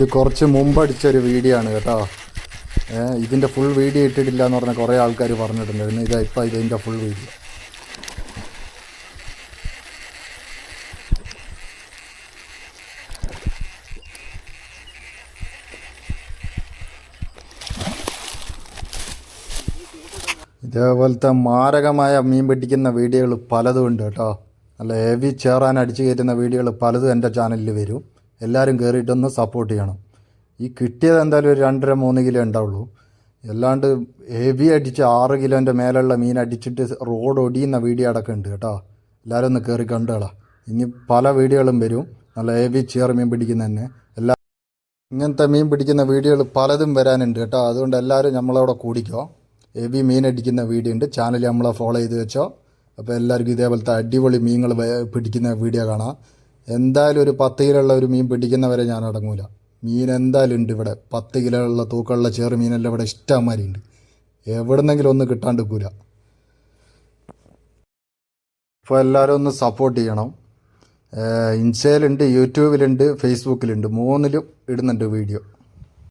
ഇത് കുറച്ച് മുമ്പ് അടിച്ചൊരു വീഡിയോ ആണ് കേട്ടോ. ഇതിൻ്റെ ഫുൾ വീഡിയോ ഇട്ടിട്ടില്ല എന്ന് പറഞ്ഞാൽ കുറേ ആൾക്കാർ പറഞ്ഞിട്ടുണ്ടായിരുന്നു. ഇതാ ഇപ്പം ഇതിൻ്റെ ഫുൾ വീഡിയോ. ഇതേപോലത്തെ മാരകമായ മീൻ പിടിക്കുന്ന വീഡിയോകൾ പലതും ഉണ്ട് കേട്ടോ. നല്ല ഹെവി ചേറാൻ അടിച്ചു കയറ്റുന്ന വീഡിയോകൾ പലതും എൻ്റെ ചാനലിൽ വരും. എല്ലാവരും കയറിയിട്ടൊന്ന് സപ്പോർട്ട് ചെയ്യണം. ഈ കിട്ടിയത് എന്തായാലും ഒരു 2.5-3 കിലോ ഉണ്ടാവുള്ളൂ. അല്ലാണ്ട് ഹെവി അടിച്ച് 6 കിലോൻ്റെ മേലുള്ള മീൻ അടിച്ചിട്ട് റോഡ് ഒടിയുന്ന വീഡിയോ അടക്കം ഉണ്ട് കേട്ടോ. എല്ലാവരും ഒന്ന് കയറി കണ്ടുകളാം. ഇനി പല വീഡിയോകളും വരും നല്ല ഹെവി ചേർ മീൻ പിടിക്കുന്ന തന്നെ. ഇങ്ങനത്തെ മീൻ പിടിക്കുന്ന വീഡിയോകൾ പലതും വരാനുണ്ട് കേട്ടോ. അതുകൊണ്ട് എല്ലാവരും നമ്മളവിടെ കൂടിക്കോ. ഹെവി മീൻ അടിക്കുന്ന വീഡിയോ ഉണ്ട്. ചാനൽ നമ്മളെ ഫോളോ ചെയ്ത് വെച്ചോ. അപ്പോൾ എല്ലാവർക്കും ഇതേപോലത്തെ അടിപൊളി മീനുകൾ പിടിക്കുന്ന വീഡിയോ കാണാം. എന്തായാലും ഒരു 10 കിലോ ഉള്ള ഒരു മീൻ പിടിക്കുന്നവരെ ഞാൻ അടങ്ങൂല. മീൻ എന്തായാലും ഉണ്ട് ഇവിടെ. 10 കിലോ ഉള്ള തൂക്കമുള്ള ചെറു മീനെല്ലാം ഇവിടെ ഇഷ്ടംമാതിരി ഉണ്ട്. എവിടുന്നെങ്കിലും ഒന്ന് കിട്ടാണ്ടിരിക്കൂല. അപ്പോൾ എല്ലാവരും ഒന്ന് സപ്പോർട്ട് ചെയ്യണം. ഇൻസ്റ്റയിലുണ്ട്, യൂട്യൂബിലുണ്ട്, ഫേസ്ബുക്കിലുണ്ട്. 3ലും ഇടുന്നുണ്ട് വീഡിയോ.